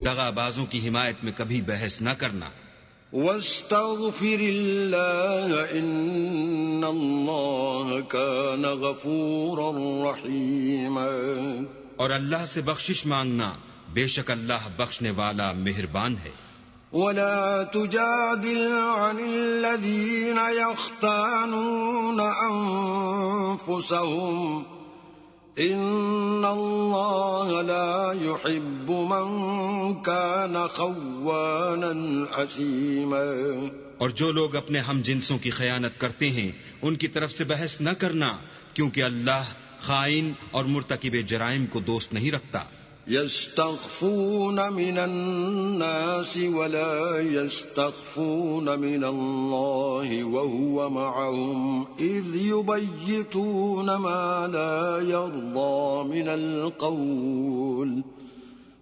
دغا بازوں کی حمایت میں کبھی بحث نہ کرنا۔ واستغفر اللہ ان اللہ کان غفورا رحیما، اور اللہ سے بخشش مانگنا، بے شک اللہ بخشنے والا مہربان ہے۔ ولا تجادل عن الذين يختانون أنفسهم إن الله لا يحب من كان خوانا أثيما۔ اور جو لوگ اپنے ہم جنسوں کی خیانت کرتے ہیں ان کی طرف سے بحث نہ کرنا، کیونکہ اللہ خائن اور مرتکب جرائم کو دوست نہیں رکھتا۔ يستخفون من الناس ولا يستخفون من الله وهو معهم إذ يبيتون ما لا يرضى من القول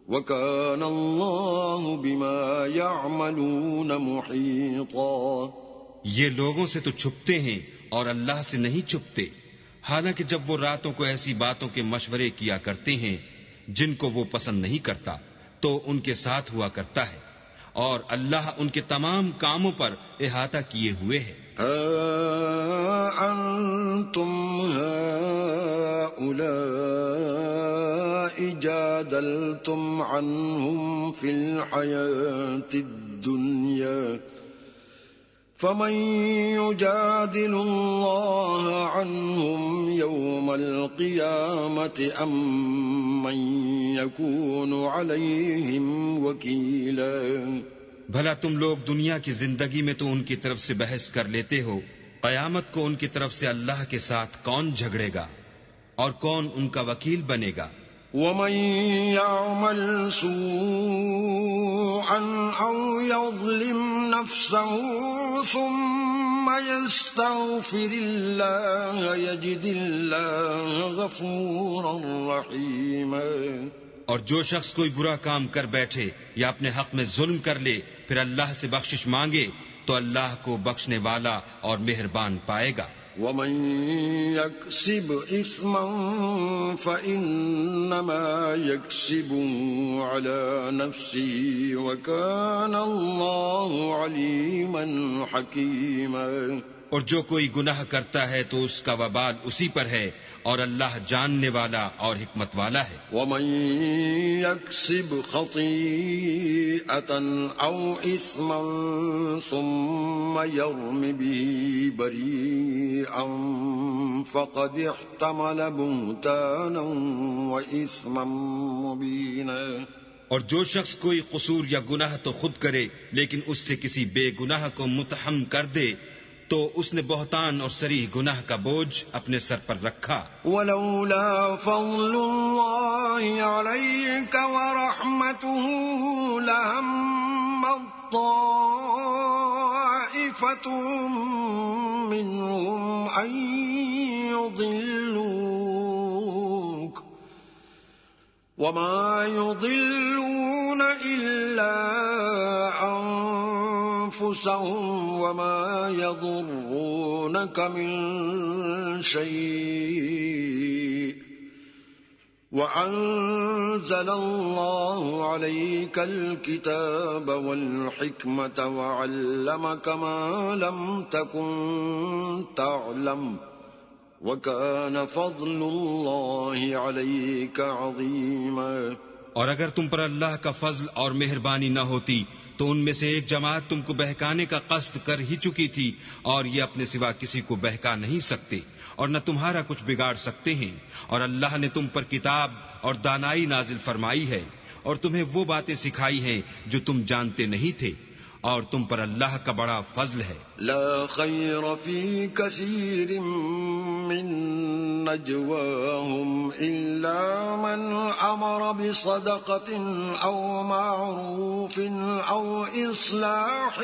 وكان الله بما يعملون محيطا۔ یہ لوگوں سے تو چھپتے ہیں اور اللہ سے نہیں چھپتے، حالانکہ جب وہ راتوں کو ایسی باتوں کے مشورے کیا کرتے ہیں جن کو وہ پسند نہیں کرتا تو ان کے ساتھ ہوا کرتا ہے، اور اللہ ان کے تمام کاموں پر احاطہ کیے ہوئے ہے۔ انتم هؤلاء جادلتم عنهم في الحياة الدنيا فمن يجادل الله عنهم يوم القيامة أم من يكون عليهم وكيلا۔ بھلا تم لوگ دنیا کی زندگی میں تو ان کی طرف سے بحث کر لیتے ہو، قیامت کو ان کی طرف سے اللہ کے ساتھ کون جھگڑے گا اور کون ان کا وکیل بنے گا؟ ومن يعمل سوءا أو يظلم نفسه ثم يستغفر الله يجد الله غفورا رحيما۔ اور جو شخص کوئی برا کام کر بیٹھے یا اپنے حق میں ظلم کر لے پھر اللہ سے بخشش مانگے تو اللہ کو بخشنے والا اور مہربان پائے گا۔ ومن يكسب إثما فإنما يكسبه على نفسه وكان الله عليما حكيما۔ اور جو کوئی گناہ کرتا ہے تو اس کا وبال اسی پر ہے، اور اللہ جاننے والا اور حکمت والا ہے۔ ومن يكسب خطيئة أو إثما ثم يرم به بريئا فقد احتمل بهتانا وإثما مبينا۔ اور جو شخص کوئی قصور یا گناہ تو خود کرے لیکن اس سے کسی بے گناہ کو متحم کر دے تو اس نے بہتان اور صریح گناہ کا بوجھ اپنے سر پر رکھا۔ ولولا فضل الله عليك ورحمته لهم طائفة منهم أن يضلوك وما يضلون إلا أنفسهم وما يضرونك من شيء وأنزل الله عليك الكتاب والحكمة وعلمك ما لم تكن تعلم وَكَانَ فَضْلُ اللَّهِ عَلَيْكَ عَظِيمًا۔ اور اگر تم پر اللہ کا فضل اور مہربانی نہ ہوتی تو ان میں سے ایک جماعت تم کو بہکانے کا قصد کر ہی چکی تھی، اور یہ اپنے سوا کسی کو بہکا نہیں سکتے اور نہ تمہارا کچھ بگاڑ سکتے ہیں۔ اور اللہ نے تم پر کتاب اور دانائی نازل فرمائی ہے اور تمہیں وہ باتیں سکھائی ہیں جو تم جانتے نہیں تھے، اور تم پر اللہ کا بڑا فضل ہے۔ لا خیر فی کثیر من نجواہم الا من امر بصدقۃ او معروف او اصلاح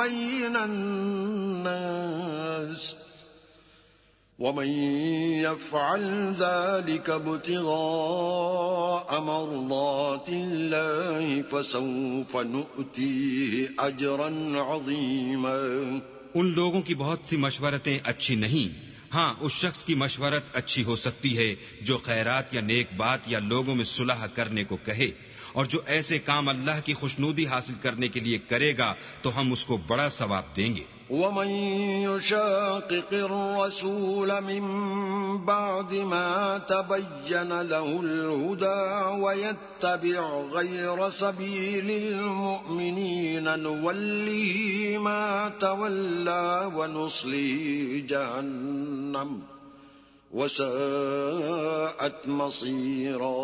بین الناس ومن يفعل ذلك ابتغاء مرضات الله فسوف نؤتيه اجرا عظيما۔ ان لوگوں کی بہت سی مشورتیں اچھی نہیں، ہاں اس شخص کی مشورت اچھی ہو سکتی ہے جو خیرات یا نیک بات یا لوگوں میں صلح کرنے کو کہے، اور جو ایسے کام اللہ کی خوشنودی حاصل کرنے کے لیے کرے گا تو ہم اس کو بڑا ثواب دیں گے۔ ومن يشاقق الرسول من بعد ما تبين له الهدى ويتبع غير سبيل المؤمنين نوله ما تولى ونصله جهنم وساءت مصيرا۔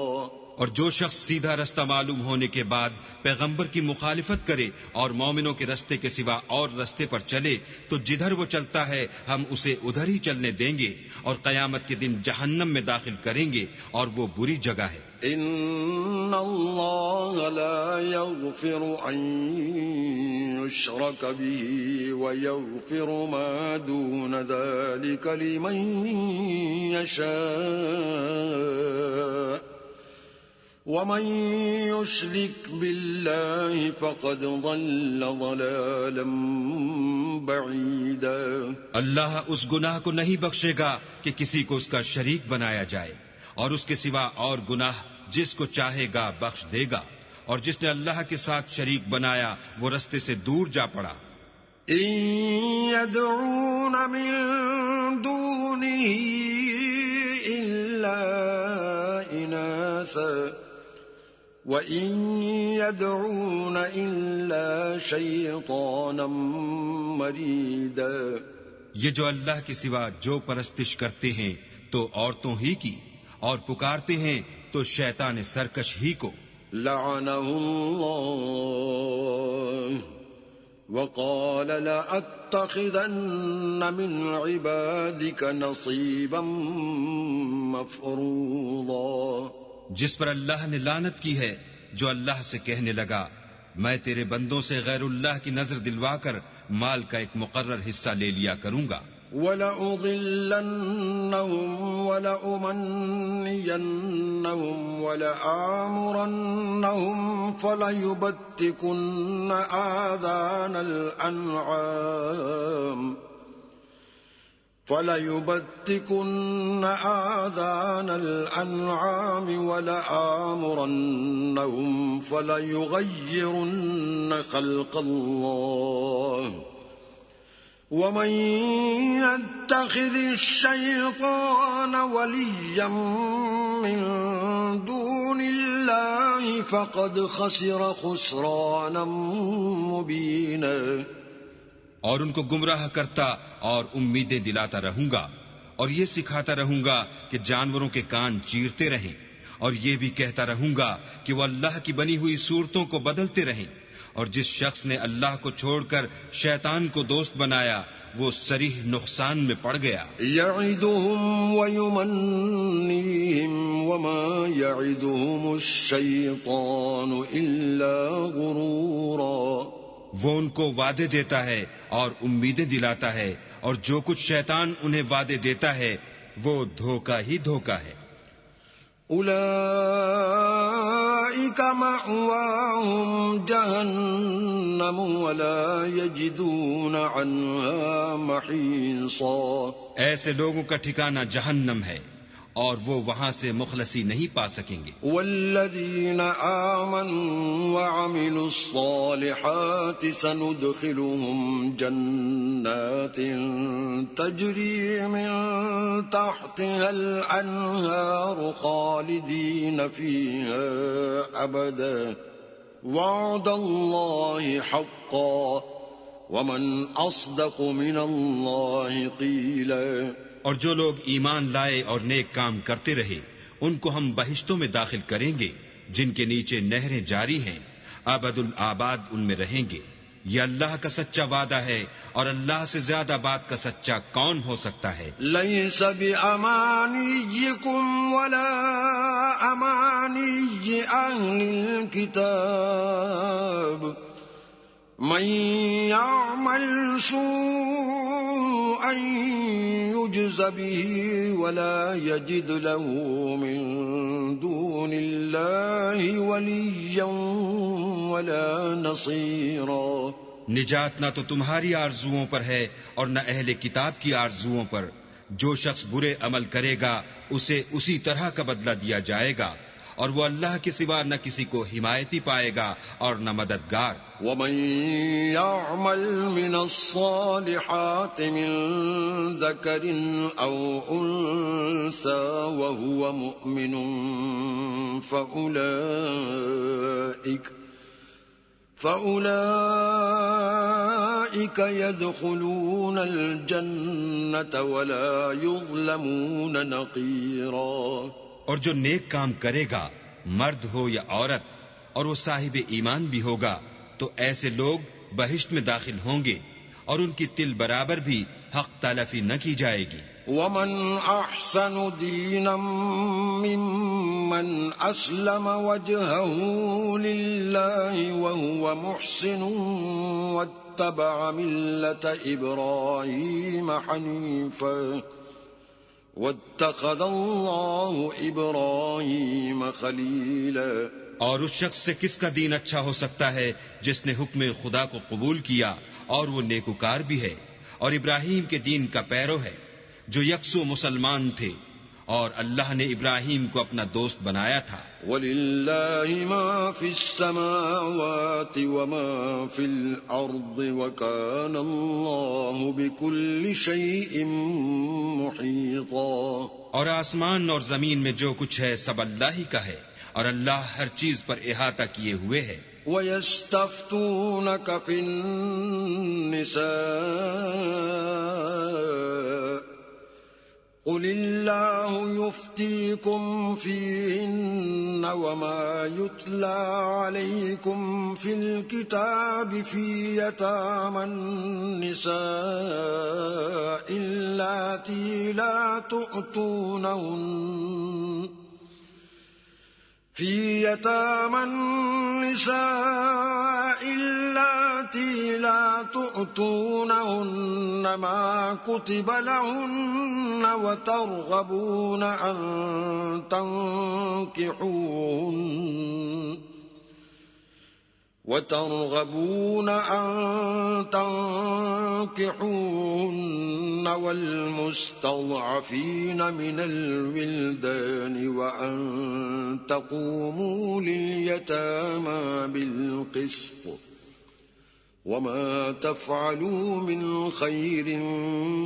اور جو شخص سیدھا رستہ معلوم ہونے کے بعد پیغمبر کی مخالفت کرے اور مومنوں کے رستے کے سوا اور رستے پر چلے تو جدھر وہ چلتا ہے ہم اسے ادھر ہی چلنے دیں گے اور قیامت کے دن جہنم میں داخل کریں گے اور وہ بری جگہ ہے۔ ان اللہ لا یغفر ان یشرک به ویغفر ما دون ذلك لمن یشاء ومن يشرك بالله فقد ضل ضلالا بعيدا۔ اللہ اس گناہ کو نہیں بخشے گا کہ کسی کو اس کا شریک بنایا جائے، اور اس کے سوا اور گناہ جس کو چاہے گا بخش دے گا، اور جس نے اللہ کے ساتھ شریک بنایا وہ رستے سے دور جا پڑا۔ إن يدعون من دونه إلا إناثا وَإِن يَدْعُونَ إِلَّا شَيْطَانًا مَرِيدًا۔ یہ جو اللہ کے سوا جو پرستش کرتے ہیں تو عورتوں ہی کی، اور پکارتے ہیں تو شیطان سرکش ہی کو۔ لعنه اللہ وقال لأتخذن من عبادك نصيبا مفروضا۔ جس پر اللہ نے لعنت کی ہے، جو اللہ سے کہنے لگا میں تیرے بندوں سے غیر اللہ کی نظر دلوا کر مال کا ایک مقرر حصہ لے لیا کروں گا۔ وَلَأُضِلَّنَّهُمْ وَلَأُمَنِّيَنَّهُمْ وَلَآمُرَنَّهُمْ فَلَيُبَتِّكُنَّ آذَانَ الْأَنْعَامِ وَلَآمُرَنَّهُمْ فَلَيُغَيِّرُنَّ خَلْقَ اللَّهِ وَمَن يَتَّخِذِ الشَّيْطَانَ وَلِيًّا مِّن دُونِ اللَّهِ فَقَدْ خَسِرَ خُسْرَانًا مُّبِينًا۔ اور ان کو گمراہ کرتا اور امیدیں دلاتا رہوں گا، اور یہ سکھاتا رہوں گا کہ جانوروں کے کان چیرتے رہیں، اور یہ بھی کہتا رہوں گا کہ وہ اللہ کی بنی ہوئی صورتوں کو بدلتے رہیں، اور جس شخص نے اللہ کو چھوڑ کر شیطان کو دوست بنایا وہ صریح نقصان میں پڑ گیا۔ یعدہم ویمنیہم وما یعدہم الشیطان الا غرورا۔ وہ ان کو وعدے دیتا ہے اور امیدیں دلاتا ہے، اور جو کچھ شیطان انہیں وعدے دیتا ہے وہ دھوکہ ہی دھوکہ ہے۔ اولئک مأواہم جہنم ولا یجدون عنہا محیصا۔ ایسے لوگوں کا ٹھکانہ جہنم ہے اور وہ وہاں سے مخلصی نہیں پا سکیں گے۔ والذین آمنوا وعملوا الصالحات سندخلهم جنات تجری من تحتها الانہار خالدین فیها ابدا وعد اللہ حقا ومن اصدق من اللہ قیلا۔ اور جو لوگ ایمان لائے اور نیک کام کرتے رہے ان کو ہم بہشتوں میں داخل کریں گے جن کے نیچے نہریں جاری ہیں، ابد الآباد ان میں رہیں گے۔ یہ اللہ کا سچا وعدہ ہے اور اللہ سے زیادہ بات کا سچا کون ہو سکتا ہے؟ لیس بأمانیکم ولا امانی اہل الکتاب من يعمل سوءا يجز به ولا يجد له من دون الله وليا ولا نصيرا۔ نجات نہ تو تمہاری آرزوؤں پر ہے اور نہ اہل کتاب کی آرزوؤں پر۔ جو شخص برے عمل کرے گا اسے اسی طرح کا بدلہ دیا جائے گا، اور وہ اللہ کے سوا نہ کسی کو حمایتی پائے گا اور نہ مددگار. ومن يعمل من الصالحات من ذكر أو أنثى وهو مؤمن فأولئك يدخلون الجنة ولا يظلمون نقيرا. اور جو نیک کام کرے گا مرد ہو یا عورت اور وہ صاحب ایمان بھی ہوگا تو ایسے لوگ بہشت میں داخل ہوں گے اور ان کی تل برابر بھی حق تلفی نہ کی جائے گی. ومن احسن دینا ممن اسلم وجهه لله وهو محسن واتبع ملة ابراہیم حنیفا واتخذ اللہ ابراہیم خلیلا. اور اس شخص سے کس کا دین اچھا ہو سکتا ہے جس نے حکم خدا کو قبول کیا اور وہ نیکوکار بھی ہے اور ابراہیم کے دین کا پیرو ہے جو یکسو مسلمان تھے اور اللہ نے ابراہیم کو اپنا دوست بنایا تھا. وَلِلَّهِ مَا فِي السَّمَاوَاتِ وَمَا فِي الْأَرْضِ وَكَانَ اللَّهُ بِكُلِّ شَيْءٍ مُحِيطًا. اور آسمان اور زمین میں جو کچھ ہے سب اللہ ہی کا ہے اور اللہ ہر چیز پر احاطہ کیے ہوئے ہے. وَيَسْتَفْتُونَكَ فِي النِّسَاءِ قُلِ اللَّهُ يُفْتِيكُمْ فِيهِنَّ وَمَا يُتْلَى عَلَيْكُمْ فِي الْكِتَابِ فِي يَتَامَى النِّسَاءِ اللَّاتِي لَا تُؤْتُونَهُنَّ ما كتب لهن وترغبون أن تنكحوهن والمستضعفين من الولدان وأن تقوموا لليتامى بالقسط وما تفعلوا من خير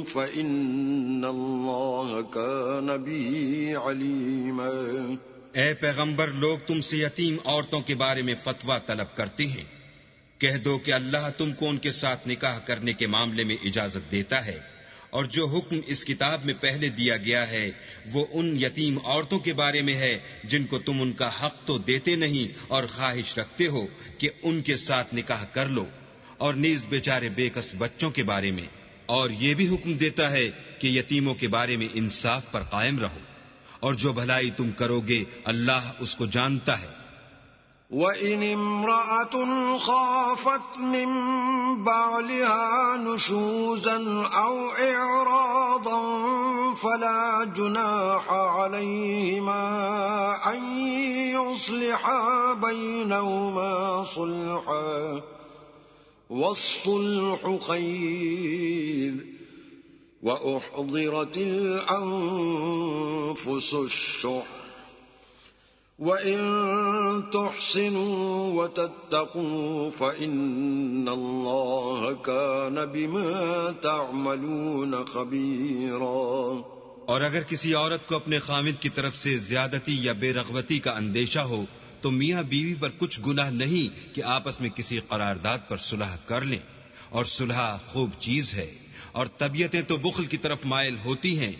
فإن الله كان به عليما. اے پیغمبر لوگ تم سے یتیم عورتوں کے بارے میں فتویٰ طلب کرتے ہیں. کہہ دو کہ اللہ تم کو ان کے ساتھ نکاح کرنے کے معاملے میں اجازت دیتا ہے اور جو حکم اس کتاب میں پہلے دیا گیا ہے وہ ان یتیم عورتوں کے بارے میں ہے جن کو تم ان کا حق تو دیتے نہیں اور خواہش رکھتے ہو کہ ان کے ساتھ نکاح کر لو، اور نیز بیچارے بے کس بچوں کے بارے میں. اور یہ بھی حکم دیتا ہے کہ یتیموں کے بارے میں انصاف پر قائم رہو، اور جو بھلائی تم کرو گے اللہ اس کو جانتا ہے. وَإِنِ امْرَأَةٌ خَافَتْ مِن بَعْلِهَا نُشُوزًا أَوْ إِعْرَاضًا فَلَا جُنَاحَ عَلَيْهِمَا أَن يُصْلِحَا بَيْنَهُمَا صُلْحًا وَالصُّلْحُ خَيْرٌ وَأُحْضِرَتِ الْأَنفُسُ الشُّحَّ وَإِن تُحْسِنُوا وَتَتَّقُوا فَإِنَّ اللَّهَ كَانَ بِمَا تَعْمَلُونَ خَبِيرًا. اور اگر کسی عورت کو اپنے خاوند کی طرف سے زیادتی یا بے رغبتی کا اندیشہ ہو تو میاں بیوی پر کچھ گناہ نہیں کہ آپس میں کسی قرارداد پر صلح کر لیں، اور صلح خوب چیز ہے، اور طبیعتیں تو بخل کی طرف مائل ہوتی ہیں.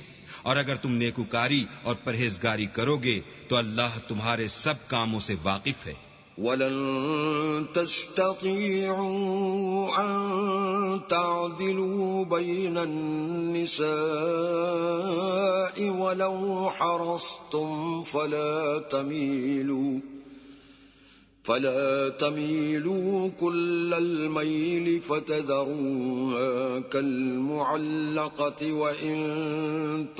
اور اگر تم نیکوکاری اور پرہیزگاری کرو گے تو اللہ تمہارے سب کاموں سے واقف ہے. وَلَن تَسْتَطِيعُوا أَن تَعْدِلُوا بَيْنَ النِّسَاءِ وَلَوْ حَرَصْتُمْ فَلَا تَمِيلُوا كُلَّ الْمَيْلِ فَتَذَرُوهَا كَالْمُعَلَّقَةِ وَإِن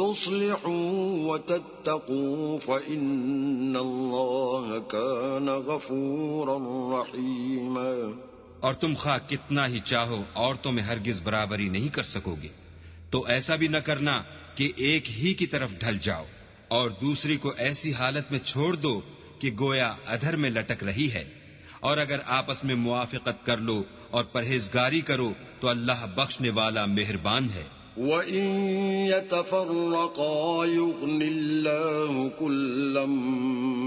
تُصْلِحُوا وَتَتَّقُوا فَإِنَّ اللَّهَ كَانَ غَفُورًا رَحِيمًا. اور تم خواہ کتنا ہی چاہو عورتوں میں ہرگز برابری نہیں کر سکو گے، تو ایسا بھی نہ کرنا کہ ایک ہی کی طرف ڈھل جاؤ اور دوسری کو ایسی حالت میں چھوڑ دو کہ گویا ادھر میں لٹک رہی ہے، اور اگر آپس میں موافقت کر لو اور پرہیزگاری کرو تو اللہ بخشنے والا مہربان ہے۔ وَإِن يَتَفَرَّقَا يُغْنِ اللَّهُ كُلًّا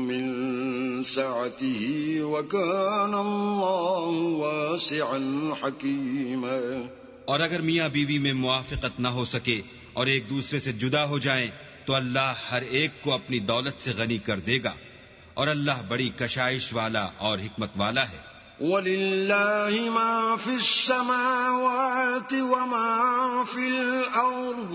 مِّن سَعَتِهِ وَكَانَ اللَّهُ وَاسِعًا حَكِيمًا۔ اور اگر میاں بیوی میں موافقت نہ ہو سکے اور ایک دوسرے سے جدا ہو جائیں تو اللہ ہر ایک کو اپنی دولت سے غنی کر دے گا، اور اللہ بڑی کشائش والا اور حکمت والا ہے۔ وَلِلَّهِ مَا فِي السَّمَاوَاتِ وَمَا فِي الْأَرْضِ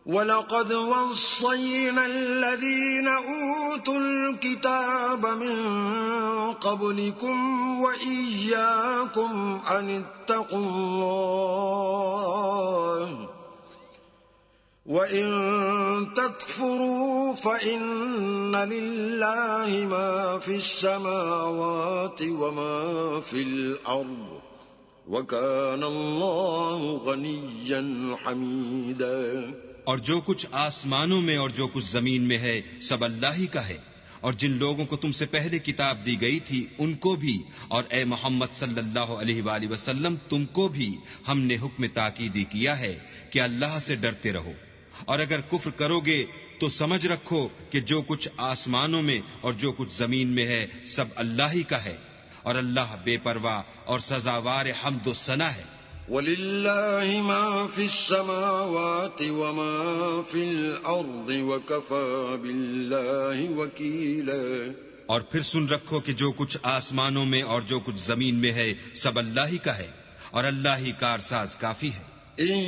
وَلَقَدْ وَصَّيْنَا الَّذِينَ أُوتُوا الْكِتَابَ مِن قَبْلِكُمْ وَإِيَّاكُمْ أَنِ اتَّقُوا اللَّهَ وَإِن تَكْفُرُوا فَإِنَّ لِلَّهِ مَا فِي السَّمَاوَاتِ وَمَا فِي الْأَرْضِ وَكَانَ اللَّهُ غَنِيًّا حَمِيدًا۔ اور جو کچھ آسمانوں میں اور جو کچھ زمین میں ہے سب اللہ ہی کا ہے، اور جن لوگوں کو تم سے پہلے کتاب دی گئی تھی ان کو بھی، اور اے محمد صلی اللہ علیہ وآلہ وسلم تم کو بھی ہم نے حکم تاکیدی کیا ہے کہ اللہ سے ڈرتے رہو، اور اگر کفر کرو گے تو سمجھ رکھو کہ جو کچھ آسمانوں میں اور جو کچھ زمین میں ہے سب اللہ ہی کا ہے، اور اللہ بے پرواہ اور سزاوار حمد و ثنا ہے۔ وَلِلَّهِ مَا فِي السَّمَاوَاتِ وَمَا فِي الْأَرْضِ وَكَفَى بِاللَّهِ وَكِيلًا۔ اور پھر سن رکھو کہ جو کچھ آسمانوں میں اور جو کچھ زمین میں ہے سب اللہ ہی کا ہے، اور اللہ ہی کارساز کافی ہے۔ إِن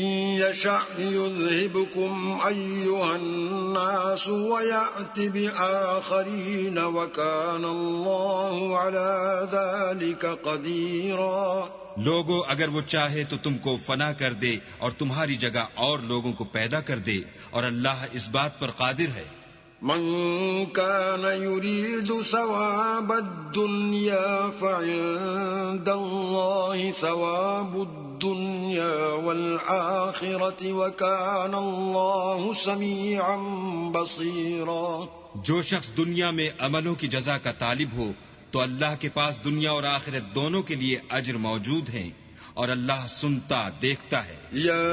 يَشَأْ يُذْهِبْكُمْ أَيُّهَا النَّاسُ وَيَأْتِ بِآخَرِينَ وَكَانَ اللَّهُ عَلَى ذَلِكَ قَدِيرًا۔ لوگو اگر وہ چاہے تو تم کو فنا کر دے اور تمہاری جگہ اور لوگوں کو پیدا کر دے، اور اللہ اس بات پر قادر ہے۔ من كان يريد ثواب الدنيا فعند الله ثواب الدنيا والآخرة وكان الله سميعا بصيرا۔ جو شخص دنیا میں عملوں کی جزا کا طالب ہو تو اللہ کے پاس دنیا اور آخرت دونوں کے لیے اجر موجود ہیں، اور اللہ سنتا دیکھتا ہے۔ یا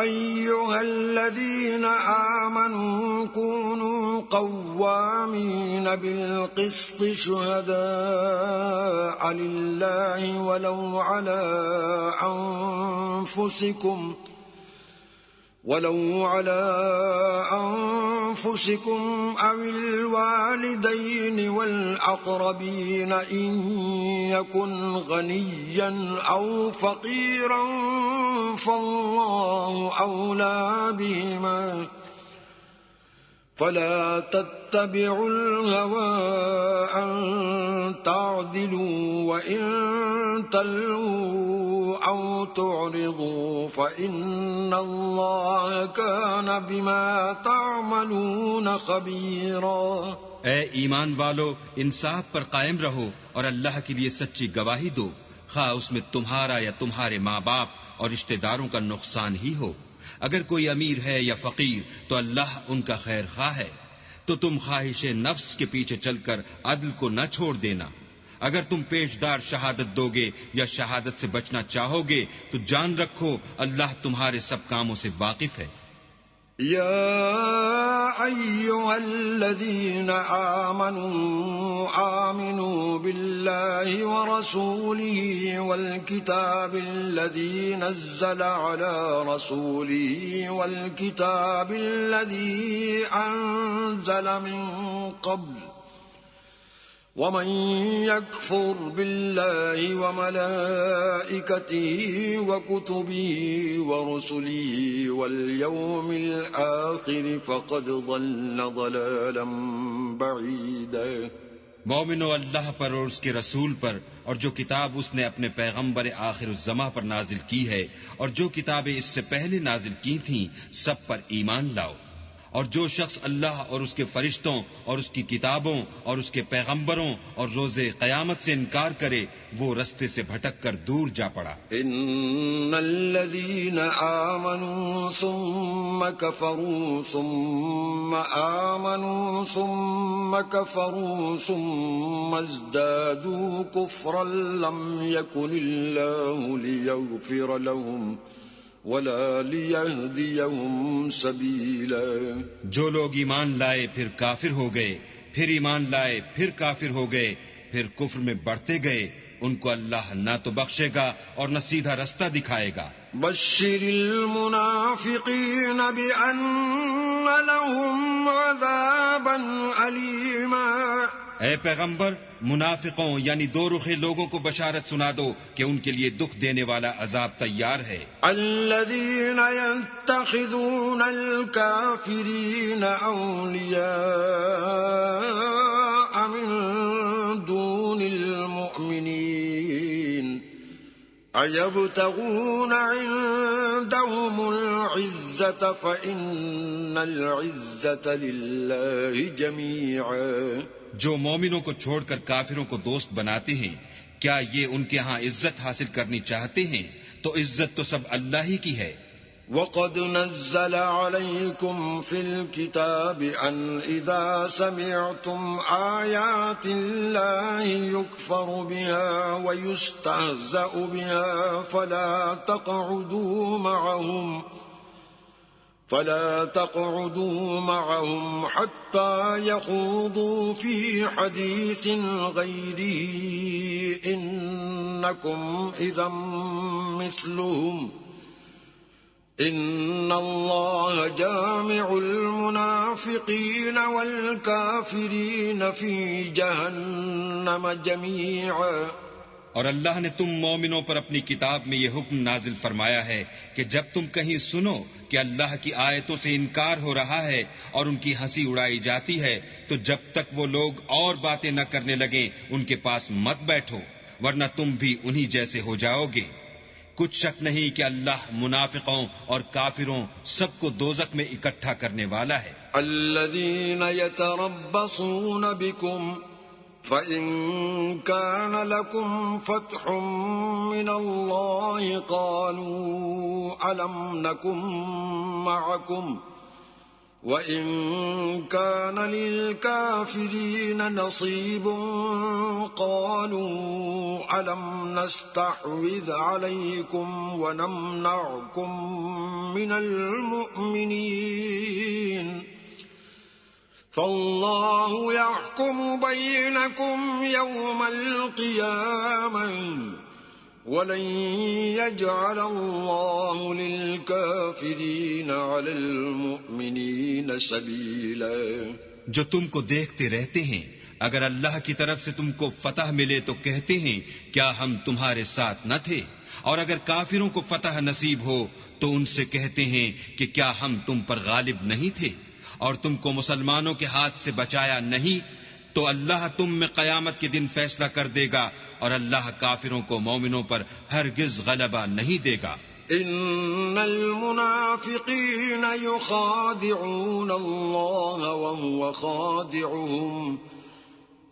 ایھا الذین آمنوا کونوا قوامین بالقسط شہداء للہ ولو علی انفسکم او الوالدین والاقربین ان یکن غنیا او فقیرا فاللہ اولی بہما فلا تتبعوا الهوى ان تعدلوا وان تلووا او تعرضوا فإن الله كان بما تعملون خبيرا۔ اے ایمان والو، انصاف پر قائم رہو اور اللہ کے لیے سچی گواہی دو، خواہ اس میں تمہارا یا تمہارے ماں باپ اور رشتہ داروں کا نقصان ہی ہو۔ اگر کوئی امیر ہے یا فقیر تو اللہ ان کا خیر خواہ ہے، تو تم خواہش نفس کے پیچھے چل کر عدل کو نہ چھوڑ دینا۔ اگر تم پیشدار شہادت دو گے یا شہادت سے بچنا چاہو گے تو جان رکھو اللہ تمہارے سب کاموں سے واقف ہے۔ يا أيها الذين آمنوا بالله ورسوله والكتاب الذي نزل على رسوله والكتاب الذي أنزل من قبل ومن يكفر بالله وملائكته وكتبه ورسله واليوم الآخر فقد ضل ضلالا بعيدا۔ مومنو، اللہ پر اور اس کے رسول پر اور جو کتاب اس نے اپنے پیغمبر آخر الزماں پر نازل کی ہے اور جو کتابیں اس سے پہلے نازل کی تھیں سب پر ایمان لاؤ، اور جو شخص اللہ اور اس کے فرشتوں اور اس کی کتابوں اور اس کے پیغمبروں اور روز قیامت سے انکار کرے وہ رستے سے بھٹک کر دور جا پڑا۔ ان الذين آمنوا ثم كفروا ثم آمنوا ثم كفروا ثم ازدادوا كفرا لم يكن الله ليغفر لهم ولا ليهديهم سبيلا۔ جو لوگ ایمان لائے پھر کافر ہو گئے، پھر ایمان لائے پھر کافر ہو گئے، پھر کفر میں بڑھتے گئے، ان کو اللہ نہ تو بخشے گا اور نہ سیدھا رستہ دکھائے گا۔ بشر المنافقین بأن لهم عذابا علیما۔ اے پیغمبر منافقوں یعنی دو رخے لوگوں کو بشارت سنا دو کہ ان کے لیے دکھ دینے والا عذاب تیار ہے۔ الذین یتخذون الکافرین اولیاء من دون المؤمنین ایبتغون عندهم العزة فإن العزة للہ جمیعا۔ جو مومنوں کو چھوڑ کر کافروں کو دوست بناتے ہیں، کیا یہ ان کے ہاں عزت حاصل کرنی چاہتے ہیں؟ تو عزت تو سب اللہ ہی کی ہے۔ وَقَدْ نَزَّلَ عَلَيْكُمْ فِي الْكِتَابِ أَنْ إِذَا سَمِعْتُمْ آيَاتِ اللَّهِ يُكْفَرُ بِهَا وَيُسْتَهْزَأُ بِهَا فلا تقعدوا معهم حتى يخوضوا في حديث غيره إنكم إذا مثلهم إن الله جامع المنافقين والكافرين في جهنم جميعا۔ اور اللہ نے تم مومنوں پر اپنی کتاب میں یہ حکم نازل فرمایا ہے کہ جب تم کہیں سنو کہ اللہ کی آیتوں سے انکار ہو رہا ہے اور ان کی ہنسی اڑائی جاتی ہے تو جب تک وہ لوگ اور باتیں نہ کرنے لگیں ان کے پاس مت بیٹھو، ورنہ تم بھی انہی جیسے ہو جاؤ گے۔ کچھ شک نہیں کہ اللہ منافقوں اور کافروں سب کو دوزخ میں اکٹھا کرنے والا ہے۔ الذین یتربصون بکم فَإِن كَانَ لَكُمْ فَتْحٌ مِّنَ اللَّهِ قَالُوا أَلَمْ نَكُن مَّعَكُمْ وَإِن كَانَ لِلْكَافِرِينَ نَصِيبٌ قَالُوا أَلَمْ نَسْتَحْوِذْ عَلَيْكُمْ وَنَمْنَعْكُمْ مِنَ الْمُؤْمِنِينَ فاللہ یحکم بینکم یوم القیامة ولن یجعل اللہ للکافرین علی المؤمنین سبیلا۔ جو تم کو دیکھتے رہتے ہیں، اگر اللہ کی طرف سے تم کو فتح ملے تو کہتے ہیں کیا ہم تمہارے ساتھ نہ تھے، اور اگر کافروں کو فتح نصیب ہو تو ان سے کہتے ہیں کہ کیا ہم تم پر غالب نہیں تھے اور تم کو مسلمانوں کے ہاتھ سے بچایا نہیں، تو اللہ تم میں قیامت کے دن فیصلہ کر دے گا اور اللہ کافروں کو مومنوں پر ہرگز غلبہ نہیں دے گا۔ ان المنافقین یخادعون اللہ وهو خادعهم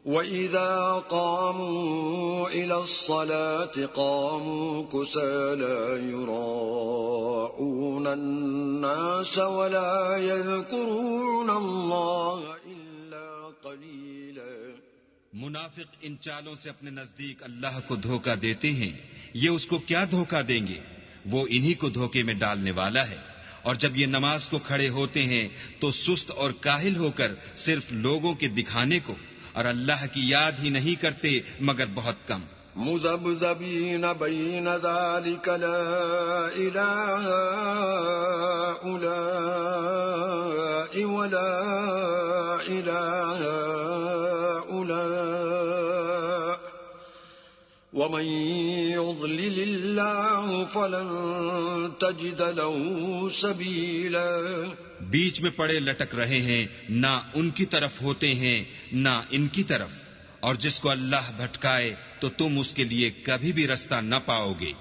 وَإِذَا قَامُوا إِلَى الصَّلَاةِ قَامُوا كُسَالَى يُرَاءُونَ النَّاسَ وَلَا يَذْكُرُونَ اللَّهَ إِلَّا قَلِيلًا۔ منافق ان چالوں سے اپنے نزدیک اللہ کو دھوکہ دیتے ہیں، یہ اس کو کیا دھوکہ دیں گے؟ وہ انہی کو دھوکے میں ڈالنے والا ہے۔ اور جب یہ نماز کو کھڑے ہوتے ہیں تو سست اور کاہل ہو کر صرف لوگوں کے دکھانے کو اور اللہ کی یاد ہی نہیں کرتے مگر بہت کم۔ مذبذبین بین ذالک لا الہ ہؤلاء ولا الہ ہؤلاء ومن يضلل اللہ فلن تجد له سبیلا۔ بیچ میں پڑے لٹک رہے ہیں، نہ ان کی طرف ہوتے ہیں نہ ان کی طرف، اور جس کو اللہ بھٹکائے تو تم اس کے لیے کبھی بھی رستہ نہ پاؤ گے۔